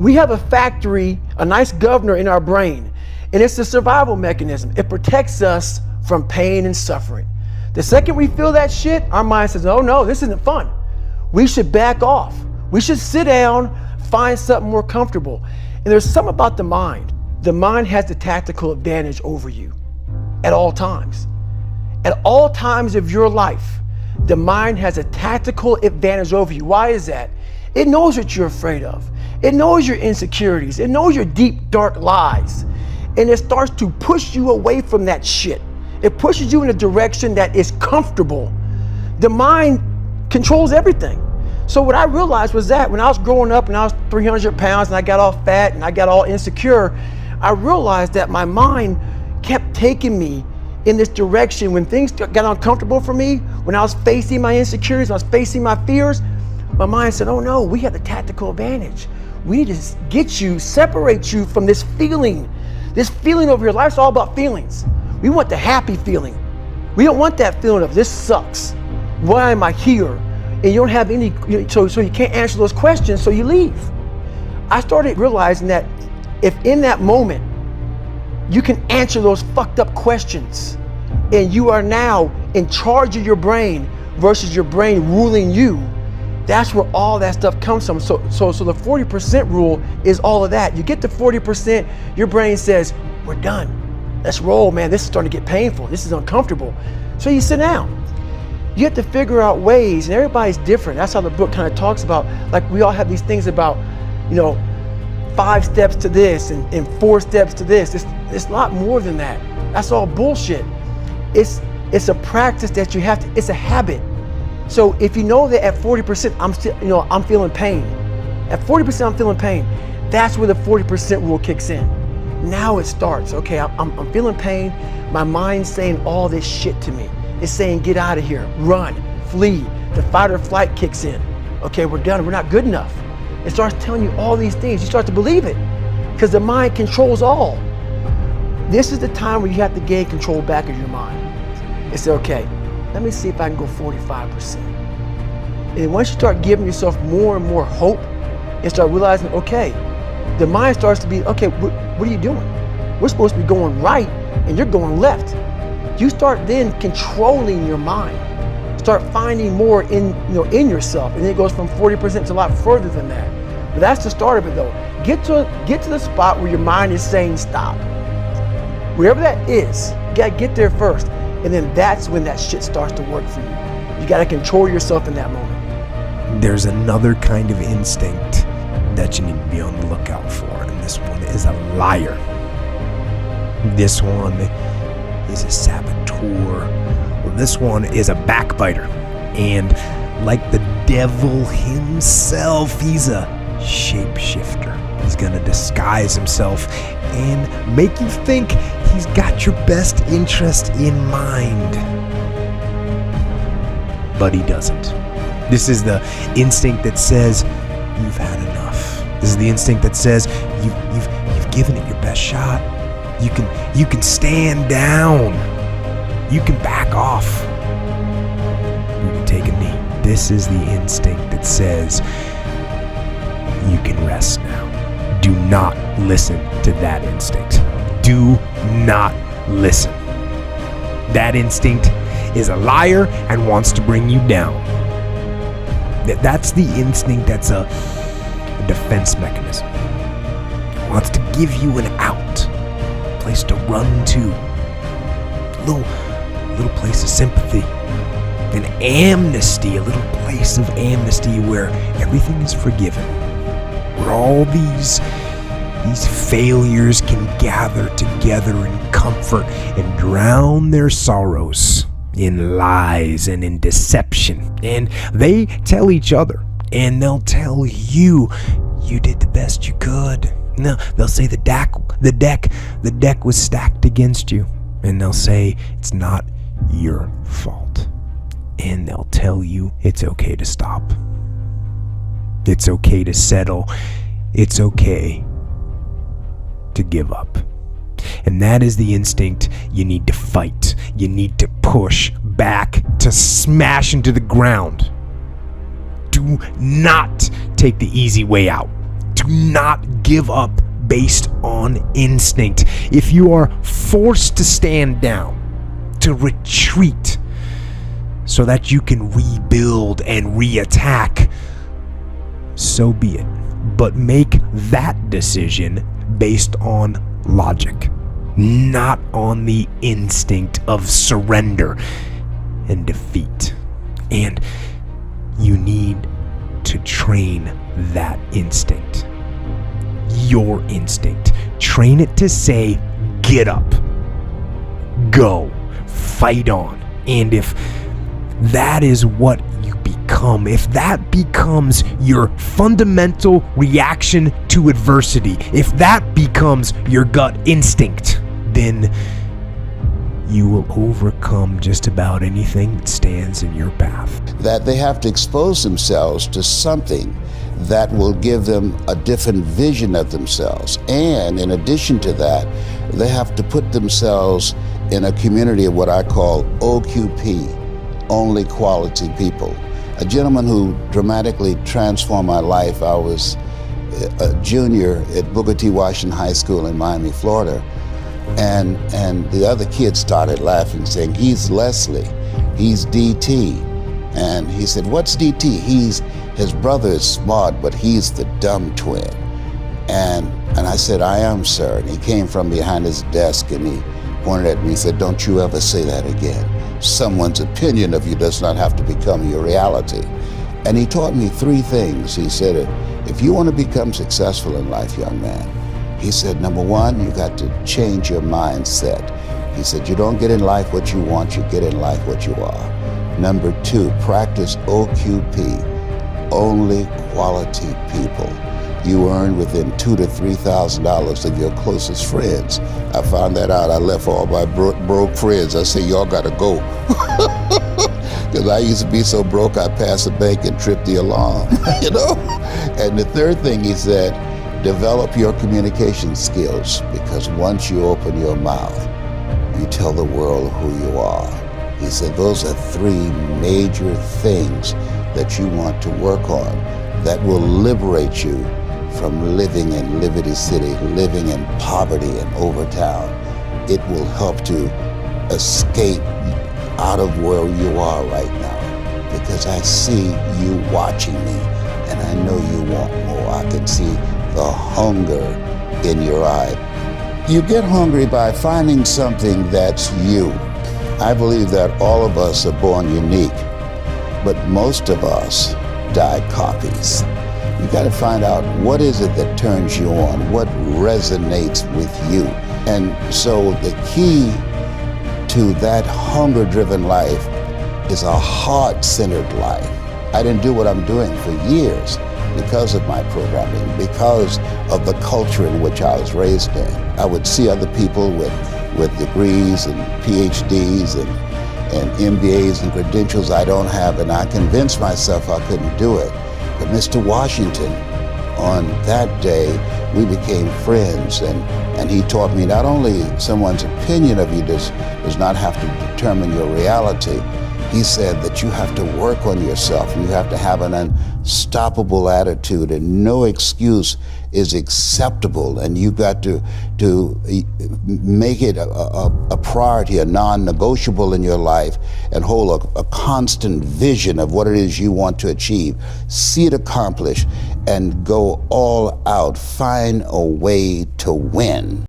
We have a factory, a nice governor in our brain, and it's the survival mechanism. It protects us from pain and suffering. The second we feel that shit, our mind says, oh no, this isn't fun. We should back off. We should sit down, find something more comfortable. And there's something about the mind. The mind has the tactical advantage over you at all times. At all times of your life, the mind has a tactical advantage over you. Why is that? It knows what you're afraid of. It knows your insecurities. It knows your deep, dark lies. And it starts to push you away from that shit. It pushes you in a direction that is comfortable. The mind controls everything. So what I realized was that when I was growing up and I was 300 pounds and I got all fat and I got all insecure, I realized that my mind kept taking me in this direction. When things got uncomfortable for me, when I was facing my insecurities, when I was facing my fears, my mind said, oh no, we have the tactical advantage. We need to get you, separate you from this feeling over here. Life's all about feelings. We want the happy feeling. We don't want that feeling of this sucks. Why am I here? And you don't have any, so you can't answer those questions, so you leave. I started realizing that if in that moment you can answer those fucked up questions and you are now in charge of your brain versus your brain ruling you, that's where all that stuff comes from. So the 40% rule is all of that. You get to 40%, your brain says, we're done. Let's roll, man. This is starting to get painful. This is uncomfortable. So you sit down. You have to figure out ways, and everybody's different. That's how the book kind of talks about, like we all have these things about, 5 steps to this and 4 steps to this. It's a lot more than that. That's all bullshit. It's a practice that you have to, it's a habit. So if you know that at 40%, I'm feeling pain. At 40%, I'm feeling pain. That's where the 40% rule kicks in. Now it starts. Okay, I'm feeling pain. My mind's saying all this shit to me. It's saying, get out of here, run, flee. The fight or flight kicks in. Okay, we're done. We're not good enough. It starts telling you all these things. You start to believe it because the mind controls all. This is the time where you have to gain control back of your mind. It's okay, let me see if I can go 45%. And once you start giving yourself more and more hope and start realizing, okay, the mind starts to be, okay, what are you doing? We're supposed to be going right and you're going left. You start then controlling your mind. Start finding more in yourself, and then it goes from 40% to a lot further than that. But that's the start of it though. Get to the spot where your mind is saying stop. Wherever that is, you gotta get there first. And then that's when that shit starts to work for you. You gotta control yourself in that moment. There's another kind of instinct that you need to be on the lookout for, and this one is a liar. This one is a saboteur. Well, this one is a backbiter. And like the devil himself, he's a shapeshifter. He's gonna disguise himself and make you think he's got your best interest in mind. But he doesn't. This is the instinct that says, you've had enough. This is the instinct that says, you've given it your best shot. You can stand down. You can back off. You can take a knee. This is the instinct that says, you can rest now. Do not listen to that instinct. Do not listen. That instinct is a liar and wants to bring you down. That's the instinct that's a defense mechanism. It wants to give you an out, a place to run to, a little place of sympathy, an amnesty, a little place of amnesty where everything is forgiven, where all these failures can gather together in comfort and drown their sorrows in lies and in deception. And they tell each other, and they'll tell you, you did the best you could. No, they'll say the deck was stacked against you, and they'll say it's not your fault. And they'll tell you it's okay to stop. It's okay to settle. It's okay to give up. And that is the instinct you need to fight. You need to push back, to smash into the ground. Do not take the easy way out. Do not give up based on instinct. If you are forced to stand down, to retreat, so that you can rebuild and reattack, so be it. But make that decision based on logic, not on the instinct of surrender and defeat. And you need to train that instinct. Your instinct. Train it to say, get up, go, fight on. And if that is what you become, if that becomes your fundamental reaction to adversity, if that becomes your gut instinct, then you will overcome just about anything that stands in your path. That they have to expose themselves to something that will give them a different vision of themselves. And in addition to that, they have to put themselves in a community of what I call OQP, only quality people. A gentleman who dramatically transformed my life, I was a junior at Booker T. Washington High School in Miami, Florida. And the other kids started laughing, saying, he's Leslie, he's DT. And he said, what's DT? His brother is smart, but he's the dumb twin. And I said, I am, sir. And he came from behind his desk and he pointed at me and said, don't you ever say that again. Someone's opinion of you does not have to become your reality. And he taught me three things. He said, if you want to become successful in life, young man, he said, number one, you got to change your mindset. He said, you don't get in life what you want, you get in life what you are. Number two, practice OQP, only quality people. You earn within $2,000 to $3,000 of your closest friends. I found that out. I left all my broke friends. I said, y'all gotta go. Because I used to be so broke, I'd pass the bank and trip the alarm, you know? And the third thing he said, develop your communication skills, because once you open your mouth, you tell the world who you are. He said those are three major things that you want to work on that will liberate you from living in Liberty City, living in poverty and Overtown. It will help to escape out of where you are right now, because I see you watching me and I know you want more. I can see the hunger in your eye. You get hungry by finding something that's you. I believe that all of us are born unique, but most of us die copies. You got to find out what is it that turns you on, what resonates with you. And so the key to that hunger-driven life is a heart-centered life. I didn't do what I'm doing for years because of my programming, because of the culture in which I was raised in. I would see other people with degrees and PhDs and MBAs and credentials I don't have, and I convinced myself I couldn't do it. But Mr. Washington, on that day, we became friends, and he taught me not only someone's opinion of you does not have to determine your reality. He said that you have to work on yourself, and you have to have an unstoppable attitude, and no excuse is acceptable, and you got to make it a priority, a non-negotiable in your life, and hold a constant vision of what it is you want to achieve. See it accomplished and go all out. Find a way to win.